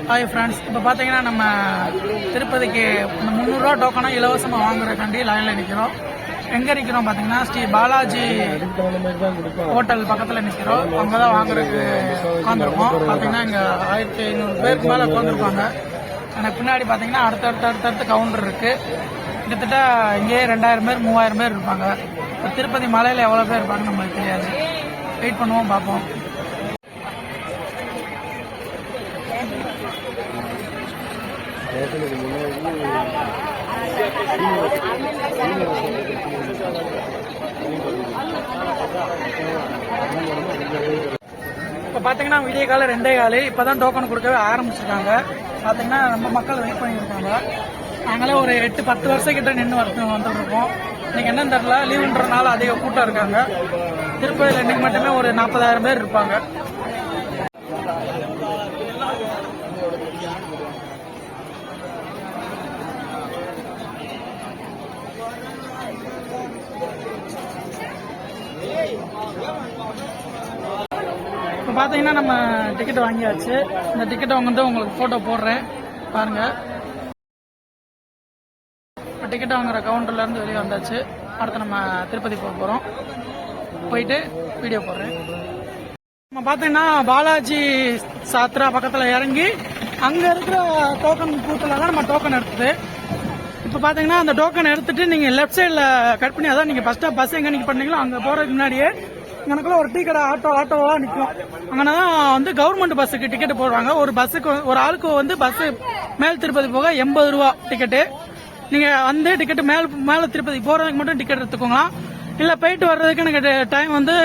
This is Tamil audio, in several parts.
ஹாய் ஃப்ரெண்ட்ஸ், இப்போ பார்த்தீங்கன்னா நம்ம திருப்பதிக்கு இந்த 300 ரூபா டோக்கனை இலவசமாக வாங்குறதுக்காண்டி லைனில் நிற்கிறோம். எங்கே நிற்கிறோம் பார்த்தீங்கன்னா ஸ்ரீ பாலாஜி ஹோட்டல் பக்கத்தில் நிற்கிறோம். அங்கே தான் வாங்குறதுக்கு உட்காந்துருக்கோம். பார்த்தீங்கன்னா இங்கே 1500 பேருக்கு மேலே உட்காந்துருப்பாங்க. எனக்கு பின்னாடி பார்த்தீங்கன்னா அடுத்தடுத்து கவுண்டர் இருக்குது. கிட்டத்தட்ட இங்கேயே 2000 பேர் 3000 பேர் இருப்பாங்க. இப்போ திருப்பதி மலையில் எவ்வளோ பேர் இருப்பாங்கன்னு நம்மளுக்கு தெரியாது. வெயிட் பண்ணுவோம், பார்ப்போம். இப்போ பார்த்தீங்கன்னா விடிய காலம் 2:15. இப்போ தான் டோக்கன் கொடுக்கவே ஆரம்பிச்சிருக்காங்க. பார்த்தீங்கன்னா ரொம்ப மக்கள் வெயிட் பண்ணியிருக்காங்க. நாங்களே ஒரு 8-10 வருஷம் கிட்ட நின்று வந்துருக்கோம். இன்னைக்கு என்னன்னு தெரியல, லீவுன்றனால அதிக கூட்டம் இருக்காங்க. திருப்பதியில் இன்னைக்கு மட்டுமே ஒரு 40,000 பேர் இருப்பாங்க. இப்போ பார்த்தீங்கன்னா நம்ம டிக்கெட் வாங்கியாச்சு. இந்த டிக்கெட்டை வந்து உங்களுக்கு ஃபோட்டோ போடுறேன் பாருங்க. டிக்கெட் வாங்குற கவுண்டர்லேருந்து வெளியே வந்தாச்சு. அடுத்து நம்ம திருப்பதி போக போகிறோம். போயிட்டு வீடியோ போடுறேன். நம்ம பார்த்தீங்கன்னா பாலாஜி சாத்ரா பக்கத்தில் இறங்கி அங்கே இருக்கிற டோக்கன் பூத்தில் தான் நம்ம டோக்கன் எடுத்தது. இப்போ பார்த்தீங்கன்னா அந்த டோக்கன் எடுத்துட்டு நீங்கள் லெஃப்ட் சைடில் கட் பண்ணி, அதான் நீங்கள் ஃபர்ஸ்ட்டாக பஸ் எங்கே நீங்கள் பண்ணீங்களோ அங்கே போகிறதுக்கு முன்னாடியே எனக்குள்ள ஒரு டீ கடை ஆட்டோவா நிற்கும். அங்கே தான் வந்து கவர்மெண்ட் பஸ்ஸுக்கு டிக்கெட் போடுறாங்க. ஒரு பஸ்ஸுக்கு ஒரு ஆளுக்கு வந்து பஸ் மேல் திருப்பதி போக 80 ரூபா டிக்கெட்டு. நீங்கள் வந்து டிக்கெட்டு மேலே திருப்பதி போகிறதுக்கு மட்டும் டிக்கெட் எடுத்துக்கோங்களாம். இல்லை போயிட்டு வர்றதுக்கு எனக்கு டைம் வந்து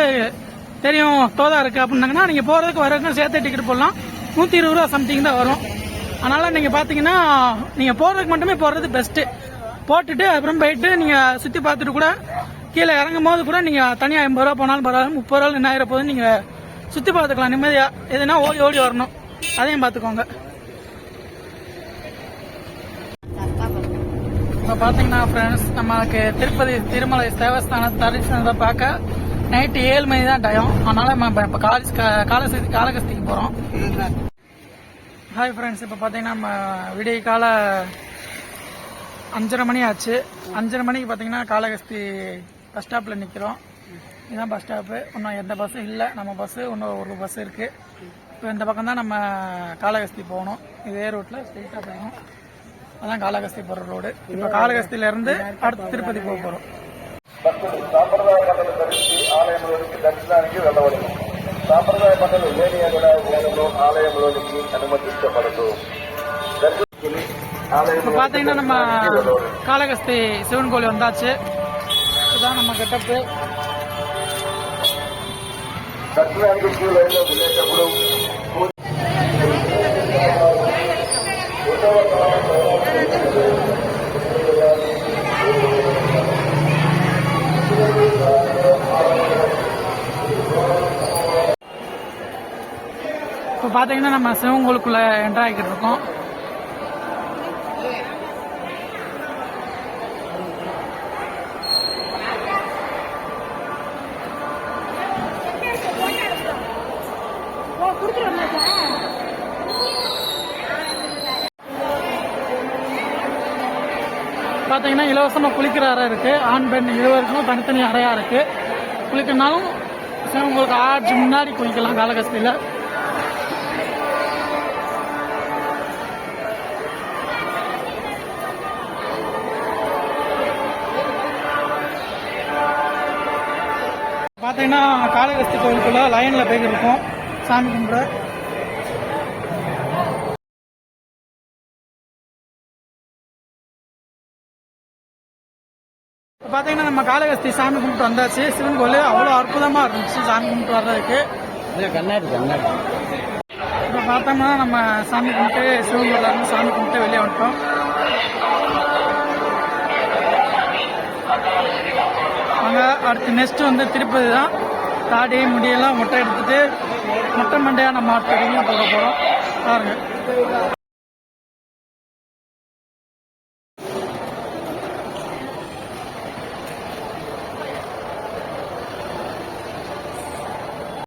தெரியும் தோதா இருக்குது அப்படின்னாங்கன்னா நீங்கள் போகிறதுக்கு வர்றதுக்கு சேர்த்து டிக்கெட் போடலாம். 120 ரூபா சம்திங் தான் வரும். அதனால் நீங்கள் பார்த்தீங்கன்னா நீங்கள் போகிறதுக்கு மட்டுமே போகிறது பெஸ்ட்டு. போட்டுட்டு அப்புறம் போயிட்டு நீங்கள் சுற்றி பார்த்துட்டு கூட கீழே இறங்கும் போது கூட நீங்கள் தனியாக 80 ரூபா போனாலும் பரவாயில்ல, 30 ரூபா என்ன ஆயிரம் போது நீங்கள் சுற்றி பார்த்துக்கலாம் நிம்மதியாக. எதுனா ஓடி வரணும், அதையும் பார்த்துக்கோங்க. இப்போ பார்த்தீங்கன்னா ஃப்ரெண்ட்ஸ், நமக்கு திருப்பதி திருமலை தேவஸ்தான தரிசனத்தை பார்க்க நைட்டு 7 மணி தான் டைம். அதனால நம்ம இப்போ காளகஸ்திக்கு போகிறோம். ஹாய் ஃப்ரெண்ட்ஸ், இப்போ பார்த்தீங்கன்னா நம்ம விடிய கால 5:30 மணி ஆச்சு. 5:30 மணிக்கு பார்த்தீங்கன்னா காளகஸ்தி பஸ் ஸ்டாப்பில் நிற்கிறோம். இதுதான் பஸ் ஸ்டாப்பு. இன்னும் எந்த பஸ்ஸும் இல்லை. நம்ம பஸ்ஸு இன்னும் ஒரு பஸ் இருக்குது. இப்போ இந்த பக்கம் தான் நம்ம காளகஸ்தி போகணும். இதே ரோட்டில் ஸ்ட்ரெயிட்டாக போகணும். அதான் காளகஸ்தி போகிற ரோடு. இப்போ காளகஸ்தியிலேருந்து அடுத்து திருப்பதி போக போகிறோம். సాంప్రదాయ పద్ధతులు ధరించి ఆలయంలోనికి దర్శనానికి వెళ్ళవలెను. సాంప్రదాయ పద్ధతులు లేని ఆలయంలోనికి అనుమతించబడదు. இப்போ பார்த்தீங்கன்னா நம்ம காளகஸ்தி சிவன் கோவில் வந்தாச்சு. இதுதான் நம்ம கெட்டப்பு. దర్శనానికి క్యూ లైన్లో వెళ్ళేటప్పుడు இப்போ பார்த்தீங்கன்னா நம்ம சிவன் கோவிலுக்குள்ள என்ட்ரு ஆகிக்கிட்டு இருக்கோம். பார்த்தீங்கன்னா இலவசமாக குளிக்கிற அறை இருக்குது. ஆண் பெண் இருவருக்கும் தனித்தனி அறையாக இருக்குது. குளிக்கனாலும் உங்களுக்கு ஆட்சி முன்னாடி குளிக்கலாம் காளகஸ்தியில். பார்த்தீங்கன்னா காளகஸ்தி கோவிலுக்குள்ள லைனில் போய்கிட்டு இருக்கோம் சாமி கும்பிட. பார்த்தீங்கன்னா நம்ம காளகஸ்தி சாமி கும்பிட்டு வந்தாச்சு. சிவன் கோவில் அவ்வளோ அற்புதமாக இருந்துச்சு சாமி கும்பிட்டு வர்றதுக்கு. இப்போ பார்த்தோம்னா நம்ம சாமி கும்பிட்டு சிவன் கோவில் சாமி கும்பிட்டு வெளியே வந்துட்டோம். அங்கே அடுத்து நெக்ஸ்ட் வந்து திருப்பதி தான். தாடி முடியெல்லாம் மொட்டை எடுத்துட்டு மொட்டை மண்டையாக நம்ம வெளியே போக போகிறோம் பாருங்க.